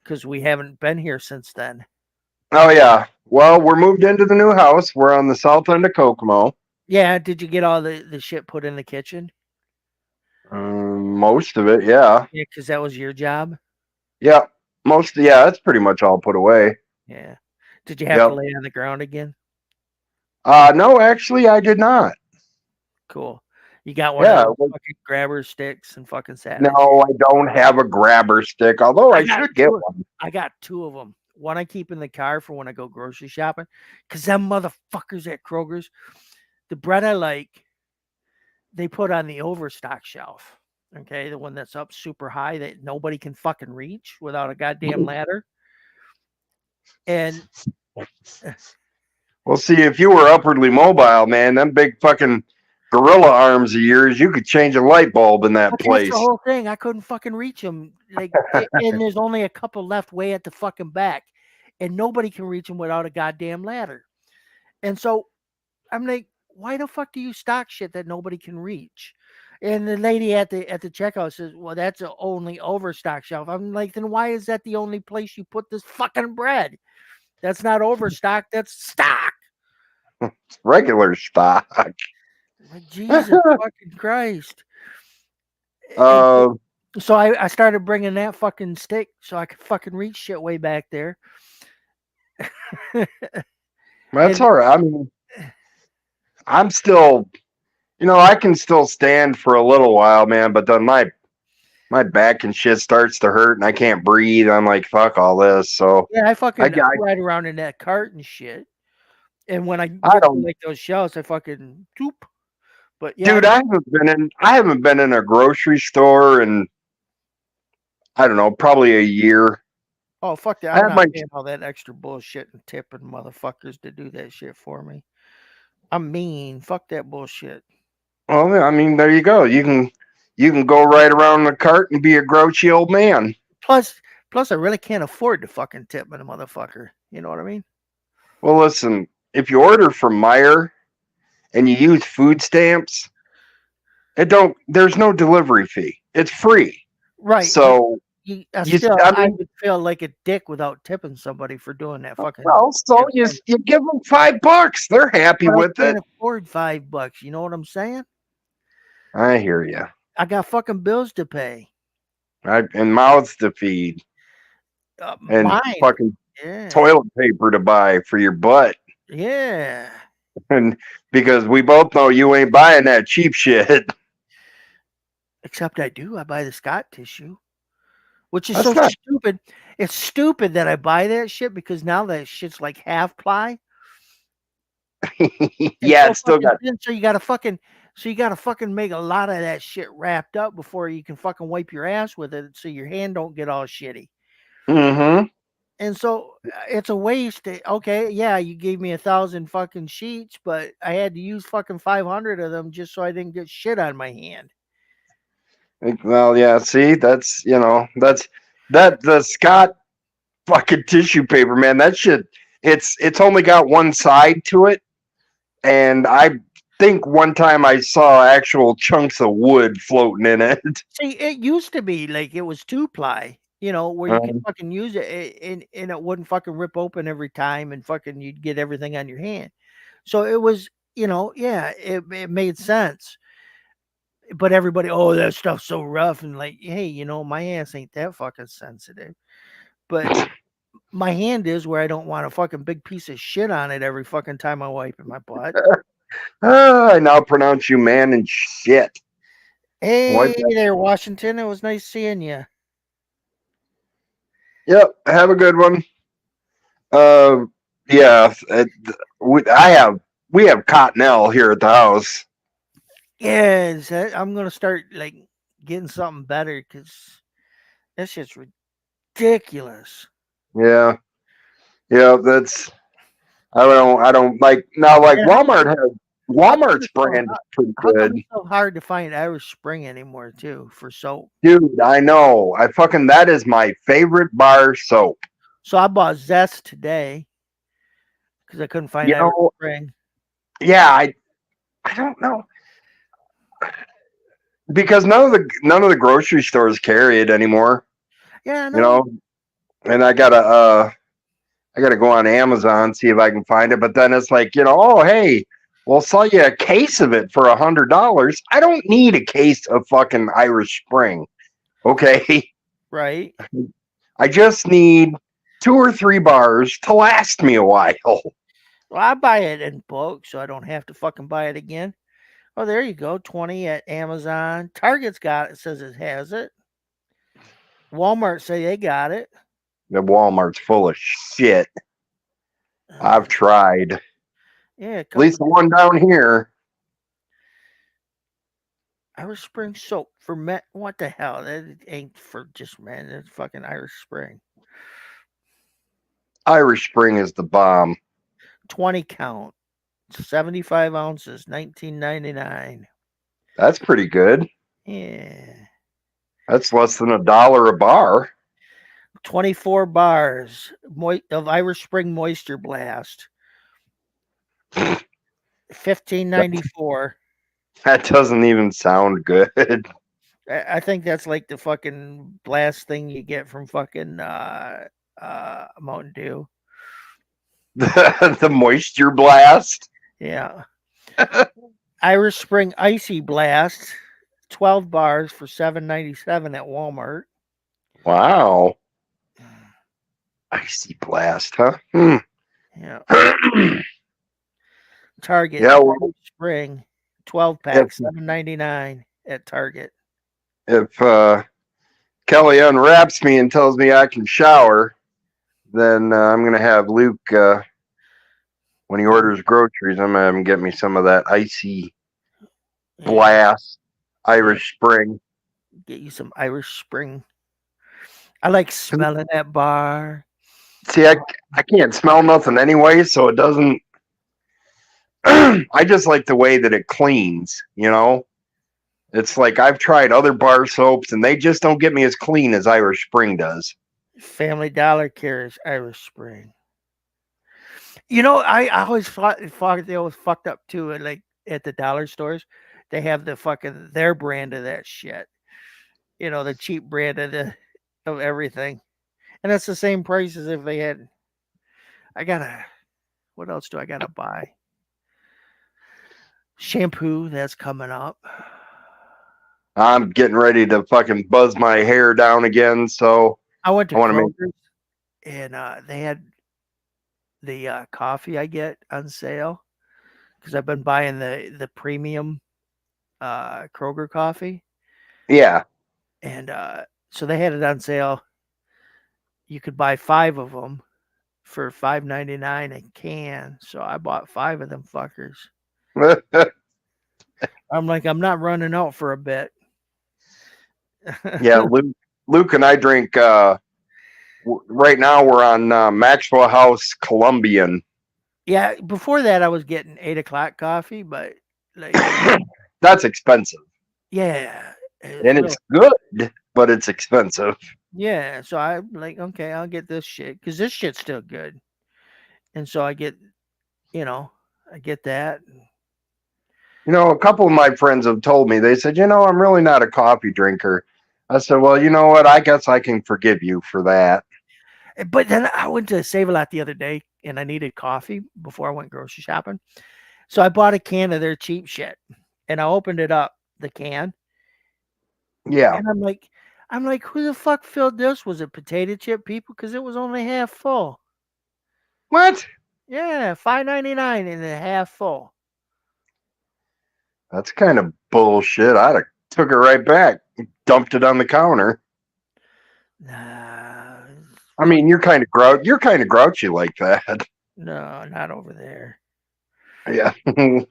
because we haven't been here since then. Oh yeah. Well, we're moved into the new house. We're on the south end of Kokomo. Yeah, did you get all the shit put in the kitchen? Most of it, yeah. Yeah, because that was your job. Yeah, yeah, that's pretty much all put away. Yeah. Did you have to Yep. lay on the ground again? No, actually, I did not. Cool. You got one of Yeah. them fucking grabber sticks and fucking sat it. No, I don't have a grabber stick, although I I got should get two. one. I got two of them. One I keep in the car for when I go grocery shopping, cause them motherfuckers at Kroger's, the bread I like, they put on the overstock shelf. Okay, the one that's up super high that nobody can fucking reach without a goddamn ladder. And Well, see, if you were upwardly mobile, man, them big fucking gorilla arms of yours, you could change a light bulb in that but that's the place. whole thing. I couldn't fucking reach them. Like, and there's only a couple left way at the fucking back, and nobody can reach them without a goddamn ladder. And so I'm like, why the fuck do you stock shit that nobody can reach? And the lady at the checkout says, "Well, that's the only overstock shelf." I'm like, then why is that the only place you put this fucking bread? That's not overstock. That's stock. Regular stock. Like, Jesus fucking Christ. And Uh, so I started bringing that fucking stick so I could fucking reach shit way back there. that's And all right. I mean, I'm still, I can still stand for a little while, man, but then my back and shit starts to hurt and I can't breathe. I'm like, fuck all this. So yeah, I I, fucking I, ride around in that cart and shit. And when I I get to don't, like those shelves, I fucking doop. But yeah, dude, I haven't been in a grocery store in, I don't know, probably a year. oh fuck that. I I'm had not my, paying all that extra bullshit and tipping motherfuckers to do that shit for me. I'm mean. Fuck that bullshit. well, I mean, there you go. You can go right around the cart and be a grouchy old man. Plus, plus, I really can't afford to fucking tip a motherfucker. You know what I mean? Well, listen, if you order from Meyer and you use food stamps, there's no delivery fee. It's free. Right, but So I I mean, would feel like a dick without tipping somebody for doing that fucking well, so tip you thing. you give them $5. They're happy But I with it. can't afford $5. You know what I'm saying? I hear you. I got fucking bills to pay. And mouths to feed and Mine. fucking Yeah. toilet paper to buy for your butt. Yeah. And because we both know you ain't buying that cheap shit. Except I do. I buy the Scott tissue, which is That's so not. stupid. It's stupid that I buy that shit because now that shit's like half ply. It's Yeah, so it's still fucking got. thin. So you gotta fucking make a lot of that shit wrapped up before you can fucking wipe your ass with it, so your hand don't get all shitty. Mm-hmm. And so it's a waste. Okay, yeah, you gave me 1,000 fucking sheets, but I had to use fucking 500 of them just so I didn't get shit on my hand. Well, yeah. See, that's the Scott fucking tissue paper, man. That shit. It's only got one side to it, and I think one time I saw actual chunks of wood floating in it. See, it used to be like it was 2-ply, where you could Um, fucking use it and it wouldn't fucking rip open every time and fucking you'd get everything on your hand. So it was, yeah, it made sense. But everybody, oh, that stuff's so rough. And like, hey, my ass ain't that fucking sensitive. But my hand is where I don't want a fucking big piece of shit on it every fucking time I wipe in my butt. I now pronounce you man and shit. Hey Wipe that. there, Washington. It was nice seeing you. Yep. Have a good one. Uh, yeah. We have Cottonelle here at the house. Yes, I'm gonna start like getting something better because that shit's ridiculous. Yeah. Yeah. I don't like now. Like And how come Walmart's it's so brand is pretty how come good, it's so hard to find Irish Spring anymore too for soap? dude. I know. That is my favorite bar soap. So I bought Zest today because I couldn't find You Irish know. Spring. Yeah. I don't know because none of the grocery stores carry it anymore. Yeah, I You know. know, and I gotta go on Amazon see if I can find it. But then it's like, oh hey, we'll sell you a case of it for $100. I don't need a case of fucking Irish Spring. Okay, Right? I just need 2 or 3 bars to last me a while. Well, I buy it in bulk, so I don't have to fucking buy it again. Oh, there you go. 20 at Amazon. Target's got it. Says it has it. Walmart say they got it. The Walmart's full of shit. I've tried. Yeah, At least the one down here. Irish Spring soap for men. What the hell? That ain't for just men. It's fucking Irish Spring. Irish Spring is the bomb. 20 count. 75 ounces. $19.99. That's pretty good. Yeah. That's less than $1 a bar. 24 bars of Irish Spring Moisture Blast. $15.94. That doesn't even sound good. I think that's like the fucking blast thing you get from fucking Mountain Dew. The Moisture Blast. Yeah. Irish Spring Icy Blast, 12 bars for $7.97 at Walmart. Wow. Icy Blast, huh? Yeah. Target. Yeah, well, Spring, 12 pack, $7.99 at Target. If Kelly unwraps me and tells me I can shower, then I'm going to have Luke, when he orders groceries, I'm going to have him get me some of that Icy Blast Irish Spring. Get you some Irish Spring. I like smelling that bar. See, I can't smell nothing anyway, so it doesn't. I just like the way that it cleans, you know? It's like I've tried other bar soaps and they just don't get me as clean as Irish Spring does. Family Dollar carries Irish Spring. You know, I always thought they always fucked up too. And like at the dollar stores, they have the fucking their brand of that shit. You know, the cheap brand of everything. And that's the same price as if they had. What else do I gotta buy? Shampoo that's coming up. I'm getting ready to fucking buzz my hair down again, so I went to Kroger's and they had the coffee I get on sale because I've been buying the premium Kroger coffee. Yeah. And so they had it on sale. You could buy 5 of them for $5.99 a can. So I bought 5 of them fuckers. I'm like, I'm not running out for a bit. Yeah, Luke and I drink. Right now, we're on Maxwell House Colombian. Yeah, before that, I was getting 8 o'clock coffee, but like that's expensive. Yeah, and it's good, but it's expensive. Yeah, so I'm like, okay, I'll get this shit because this shit's still good, and so I get, I get that. You know, a couple of my friends have told me, they said, I'm really not a coffee drinker. I said, well, you know what? I guess I can forgive you for that. But then I went to Save-A-Lot the other day, and I needed coffee before I went grocery shopping. So I bought a can of their cheap shit, and I opened it up, the can. Yeah. And I'm like, who the fuck filled this? Was it potato chip people? Because it was only half full. What? Yeah, $5.99 and a half full. That's kind of bullshit. I'd have took it right back, dumped it on the counter. Nah. I mean, you're kind of grouchy like that. No, not over there. Yeah. All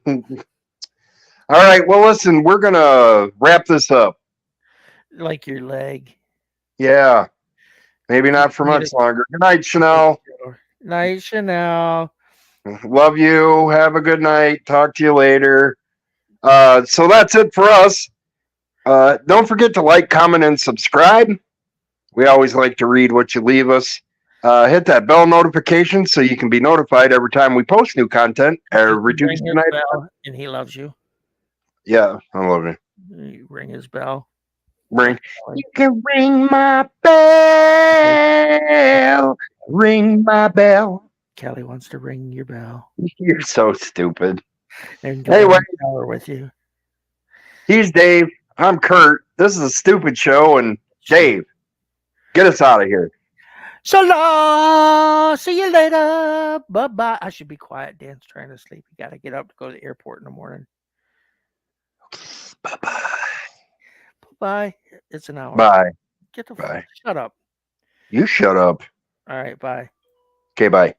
right. Well, listen, we're gonna wrap this up. Like your leg. Yeah. Maybe not for much longer. Good night, Chanel. Night, Chanel. Love you. Have a good night. Talk to you later. So that's it for us. Don't forget to like, comment, and subscribe. We always like to read what you leave us. Hit that bell notification so you can be notified every time we post new content. Every Tuesday night. And he loves you. Yeah, I love you. You ring his bell. You can ring my bell. Ring my bell. Kelly wants to ring your bell. You're so stupid. And anyway, with you. He's Dave. I'm Kurt. This is a stupid show, and Dave, get us out of here. So long. See you later. Bye bye. I should be quiet. Dan's trying to sleep. You got to get up to go to the airport in the morning. Bye bye. Bye. It's an hour. Bye. Get the Bye. shut up. You shut up. All right. Bye. Okay, bye.